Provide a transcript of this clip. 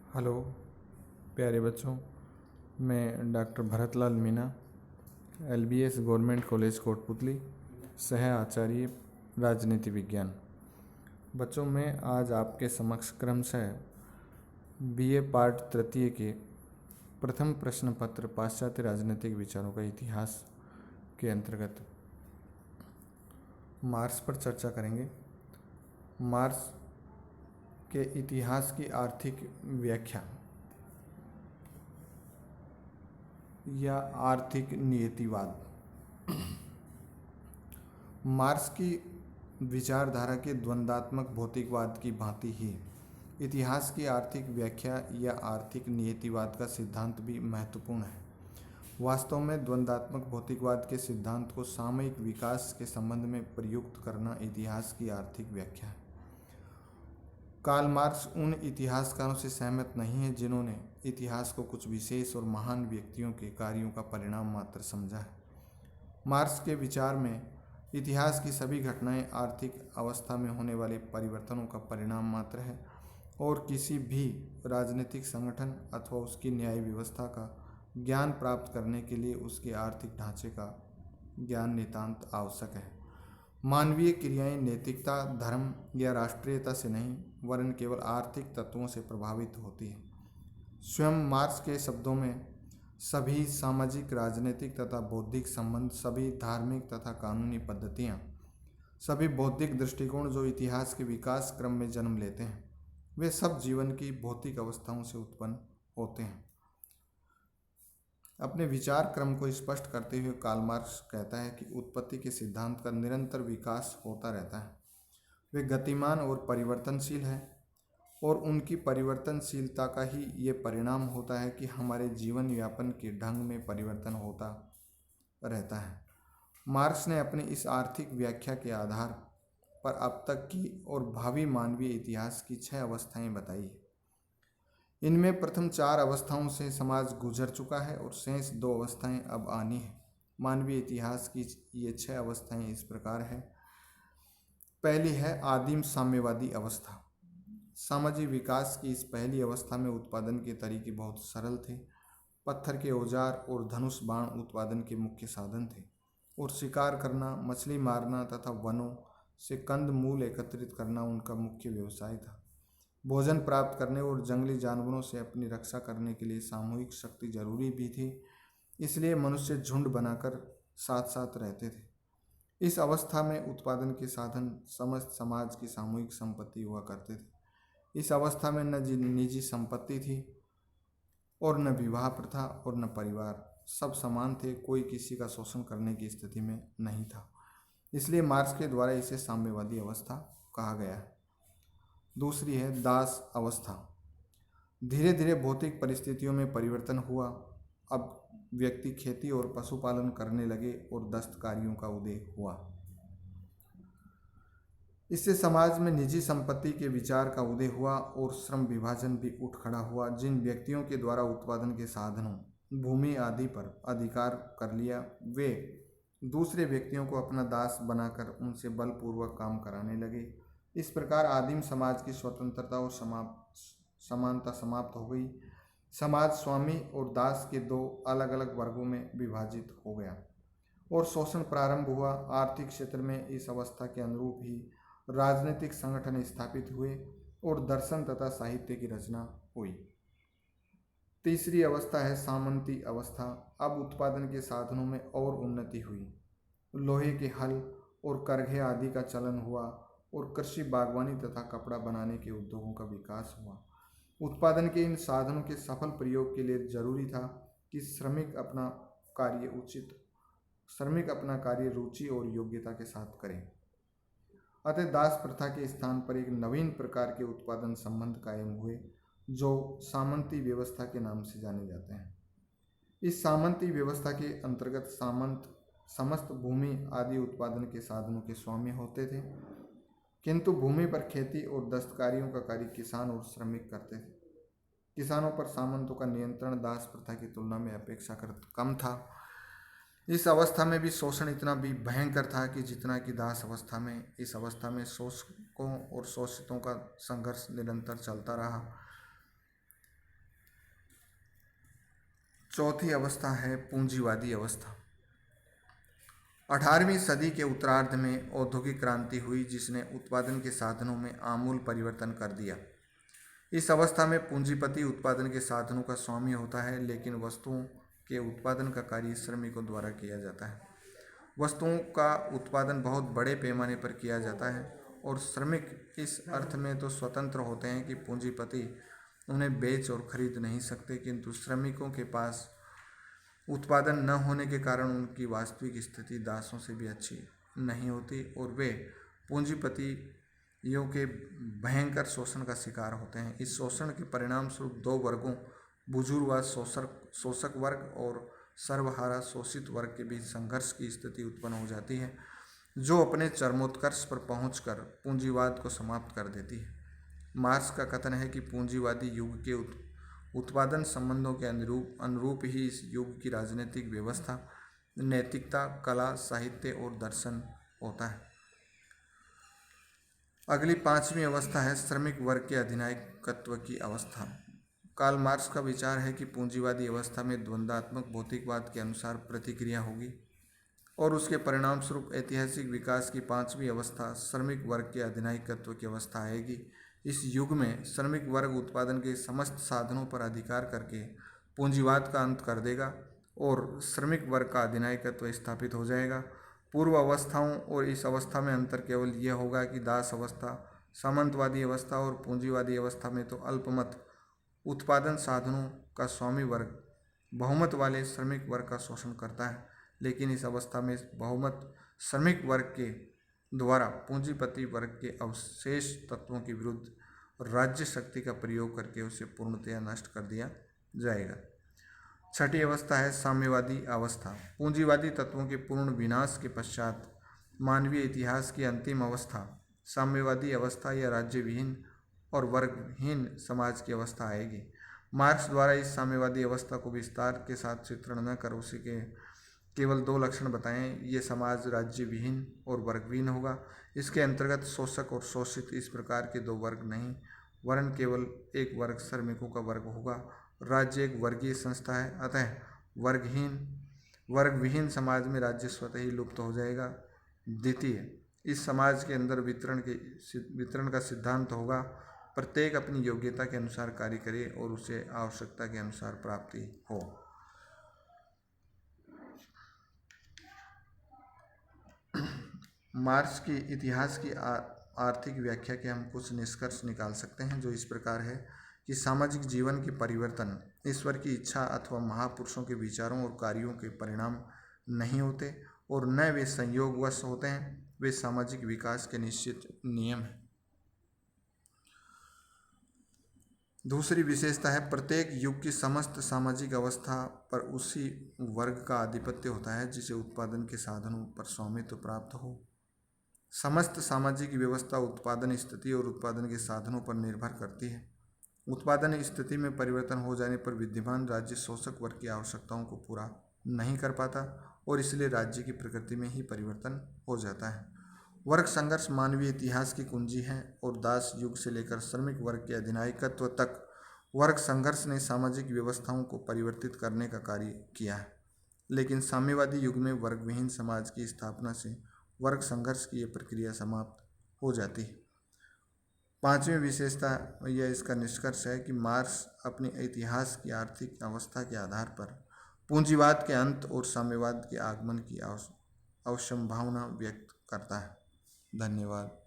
Hello प्यारे बच्चों, मैं doctor Bharatlal Meena, LBS government college Kotputli, सह आचार्य राजनीति विज्ञान। बच्चों, मैं आज आपके समक्ष क्रमशः बीए पार्ट तृतीय के प्रथम प्रश्न पत्र पाश्चात्य राजनीतिक विचारों का इतिहास के अंतर्गत मार्क्स पर चर्चा करेंगे। मार्क्स के इतिहास की आर्थिक व्याख्या या आर्थिक नियतिवाद। मार्क्स की विचारधारा के द्वंद्वात्मक भौतिकवाद की भांति ही इतिहास की आर्थिक व्याख्या या आर्थिक नियतिवाद का सिद्धांत भी महत्वपूर्ण है। वास्तव में द्वंद्वात्मक भौतिकवाद के सिद्धांत को सामयिक विकास के संबंध में प्रयुक्त करना इतिहास की आर्थिक व्याख्या है। कार्ल मार्क्स उन इतिहासकारों से सहमत नहीं है जिन्होंने इतिहास को कुछ विशेष और महान व्यक्तियों के कार्यों का परिणाम मात्र समझा है। मार्क्स के विचार में इतिहास की सभी घटनाएं आर्थिक अवस्था में होने वाले परिवर्तनों का परिणाम मात्र है और किसी भी राजनीतिक संगठन अथवा उसकी न्याय व्यवस्था का ज्ञान प्राप्त करने के लिए उसके आर्थिक ढांचे का ज्ञान नितांत आवश्यक है। मानवीय क्रियाएं नैतिकता, धर्म या राष्ट्रीयता से नहीं वरन केवल आर्थिक तत्वों से प्रभावित होती है। स्वयं मार्क्स के शब्दों में सभी सामाजिक, राजनीतिक तथा बौद्धिक संबंध, सभी धार्मिक तथा कानूनी पद्धतियां, सभी बौद्धिक दृष्टिकोण जो इतिहास के विकास क्रम में जन्म लेते हैं, वे सब जीवन की भौतिक अवस्थाओं से उत्पन्न होते हैं। अपने विचार क्रम को स्पष्ट करते हुए कार्ल मार्क्स कहता है कि उत्पत्ति के सिद्धांत का निरंतर विकास होता रहता है। वे गतिमान और परिवर्तनशील हैं और उनकी परिवर्तनशीलता का ही ये परिणाम होता है कि हमारे जीवन यापन के ढंग में परिवर्तन होता रहता है। मार्क्स ने अपनी इस आर्थिक व्याख्या के आधार पर अब तक की और भावी मानवीय इतिहास की 6 अवस्थाएं बताई है। इनमें प्रथम 4 अवस्थाओं से समाज गुजर चुका है और शेष 2 अवस्थाएं अब आनी है। मानवीय इतिहास की ये 6 अवस्थाएं इस प्रकार है। पहली है आदिम साम्यवादी अवस्था। सामाजिक विकास की इस पहली अवस्था में उत्पादन के तरीके बहुत सरल थे। पत्थर के औजार और धनुष बाण उत्पादन के मुख्य साधन थे और शिकार करना, मछली मारना तथा वनों से कंद मूल एकत्रित करना उनका मुख्य व्यवसाय था। भोजन प्राप्त करने और जंगली जानवरों से अपनी रक्षा करने के लिए सामूहिक शक्ति जरूरी भी थी, इसलिए मनुष्य झुंड बनाकर साथ साथ रहते थे। इस अवस्था में उत्पादन के साधन समस्त समाज की सामूहिक संपत्ति हुआ करते थे। इस अवस्था में न निजी संपत्ति थी और न विवाह प्रथा और न परिवार, सब समान थे, कोई किसी का शोषण करने की स्थिति में नहीं था। इसलिए मार्क्स के द्वारा इसे साम्यवादी अवस्था कहा गया है। दूसरी है दास अवस्था। धीरे धीरे भौतिक परिस्थितियों में परिवर्तन हुआ। अब व्यक्ति खेती और पशुपालन करने लगे और दस्तकारियों का उदय हुआ। इससे समाज में निजी संपत्ति के विचार का उदय हुआ और श्रम विभाजन भी उठ खड़ा हुआ। जिन व्यक्तियों के द्वारा उत्पादन के साधनों, भूमि आदि पर अधिकार कर लिया, वे दूसरे व्यक्तियों को अपना दास बनाकर उनसे बलपूर्वक काम कराने लगे। इस प्रकार आदिम समाज की स्वतंत्रता और समानता समाप्त हो गई। समाज स्वामी और दास के 2 अलग अलग वर्गों में विभाजित हो गया और शोषण प्रारंभ हुआ। आर्थिक क्षेत्र में इस अवस्था के अनुरूप ही राजनीतिक संगठन स्थापित हुए और दर्शन तथा साहित्य की रचना हुई। तीसरी अवस्था है सामंती अवस्था। अब उत्पादन के साधनों में और उन्नति हुई। लोहे के हल और करघे आदि का चलन हुआ और कृषि, बागवानी तथा कपड़ा बनाने के उद्योगों का विकास हुआ। उत्पादन के इन साधनों के सफल प्रयोग के लिए जरूरी था कि श्रमिक अपना कार्य रुचि और योग्यता के साथ करें। अतः दास प्रथा के स्थान पर एक नवीन प्रकार के उत्पादन संबंध कायम हुए जो सामंती व्यवस्था के नाम से जाने जाते हैं। इस सामंती व्यवस्था के अंतर्गत सामंत समस्त भूमि आदि उत्पादन के साधनों के स्वामी होते थे, किंतु भूमि पर खेती और दस्तकारियों का कार्य किसान और श्रमिक करते थे। किसानों पर सामंतों का नियंत्रण दास प्रथा की तुलना में अपेक्षाकृत कम था। इस अवस्था में भी शोषण इतना भी भयंकर था कि जितना कि दास अवस्था में। इस अवस्था में शोषकों और शोषितों का संघर्ष निरंतर चलता रहा। चौथी अवस्था है पूंजीवादी अवस्था। 18वीं सदी के उत्तरार्ध में औद्योगिक क्रांति हुई जिसने उत्पादन के साधनों में आमूल परिवर्तन कर दिया। इस अवस्था में पूंजीपति उत्पादन के साधनों का स्वामी होता है, लेकिन वस्तुओं के उत्पादन का कार्य श्रमिकों द्वारा किया जाता है। वस्तुओं का उत्पादन बहुत बड़े पैमाने पर किया जाता है और श्रमिक इस अर्थ में तो स्वतंत्र होते हैं कि पूंजीपति उन्हें बेच और खरीद नहीं सकते, किंतु श्रमिकों के पास उत्पादन न होने के कारण उनकी वास्तविक स्थिति दासों से भी अच्छी नहीं होती और वे पूंजीपतियों के भयंकर शोषण का शिकार होते हैं। इस शोषण के परिणाम स्वरूप दो वर्गों, बुजुर्गवाद शोषक वर्ग और सर्वहारा शोषित वर्ग के बीच संघर्ष की स्थिति उत्पन्न हो जाती है, जो अपने चरमोत्कर्ष पर पहुंचकर पूंजीवाद को समाप्त कर देती है। मार्क्स का कथन है कि पूंजीवादी युग के उत्पादन संबंधों के अनुरूप ही इस युग की राजनीतिक व्यवस्था, नैतिकता, कला, साहित्य और दर्शन होता है। अगली 5वीं अवस्था है श्रमिक वर्ग के अधिनायकत्व की अवस्था। कार्ल मार्क्स का विचार है कि पूंजीवादी अवस्था में द्वंद्वात्मक भौतिकवाद के अनुसार प्रतिक्रिया होगी और उसके परिणाम स्वरूप ऐतिहासिक विकास की 5वीं अवस्था श्रमिक वर्ग के अधिनायकत्व की अवस्था आएगी। इस युग में श्रमिक वर्ग उत्पादन के समस्त साधनों पर अधिकार करके पूंजीवाद का अंत कर देगा और श्रमिक वर्ग का अधिनायकत्व स्थापित हो जाएगा। पूर्व अवस्थाओं और इस अवस्था में अंतर केवल यह होगा कि दास अवस्था, सामंतवादी अवस्था और पूंजीवादी अवस्था में तो अल्पमत उत्पादन साधनों का स्वामी वर्ग बहुमत वाले श्रमिक वर्ग का शोषण करता है, लेकिन इस अवस्था में बहुमत श्रमिक वर्ग के द्वारा पूंजीपति वर्ग के अवशेष तत्वों के विरुद्ध राज्य शक्ति का प्रयोग करके उसे पूर्णतया नष्ट कर दिया जाएगा। 6ठी अवस्था है साम्यवादी अवस्था। पूंजीवादी तत्वों के पूर्ण विनाश के पश्चात मानवीय इतिहास की अंतिम अवस्था साम्यवादी अवस्था या राज्य विहीन और वर्गहीन समाज की अवस्था आएगी। मार्क्स द्वारा इस साम्यवादी अवस्था को विस्तार के साथ चित्रण न कर उसी के केवल 2 लक्षण बताएं। ये समाज राज्य विहीन और वर्गहीन होगा। इसके अंतर्गत शोषक और शोषित इस प्रकार के 2 वर्ग नहीं, वरन केवल एक वर्ग श्रमिकों का वर्ग होगा। राज्य एक वर्गीय संस्था है, अतः वर्गविहीन समाज में राज्य स्वतः ही लुप्त हो जाएगा। द्वितीय, इस समाज के अंदर वितरण का सिद्धांत होगा। प्रत्येक अपनी योग्यता के अनुसार कार्य करे और उसे आवश्यकता के अनुसार प्राप्ति हो। मार्क्स की इतिहास की आर्थिक व्याख्या के हम कुछ निष्कर्ष निकाल सकते हैं, जो इस प्रकार है कि सामाजिक जीवन के परिवर्तन ईश्वर की इच्छा अथवा महापुरुषों के विचारों और कार्यों के परिणाम नहीं होते और न वे संयोगवश होते हैं, वे सामाजिक विकास के निश्चित नियम हैं। दूसरी विशेषता है प्रत्येक युग की समस्त सामाजिक अवस्था पर उसी वर्ग का आधिपत्य होता है जिसे उत्पादन के साधनों पर स्वामित्व प्राप्त हो। समस्त सामाजिक व्यवस्था उत्पादन स्थिति और उत्पादन के साधनों पर निर्भर करती है। उत्पादन स्थिति में परिवर्तन हो जाने पर विद्यमान राज्य शोषक वर्ग की आवश्यकताओं को पूरा नहीं कर पाता और इसलिए राज्य की प्रकृति में ही परिवर्तन हो जाता है। वर्ग संघर्ष मानवीय इतिहास की कुंजी है और दास युग से लेकर श्रमिक वर्ग के अधिनायकत्व तक वर्ग संघर्ष ने सामाजिक व्यवस्थाओं को परिवर्तित करने का कार्य किया है। लेकिन साम्यवादी युग में वर्गविहीन समाज की स्थापना से वर्ग संघर्ष की यह प्रक्रिया समाप्त हो जाती है। 5वीं विशेषता यह इसका निष्कर्ष है कि मार्क्स अपने इतिहास की आर्थिक अवस्था के आधार पर पूंजीवाद के अंत और साम्यवाद के आगमन की अवसंभावना व्यक्त करता है। धन्यवाद।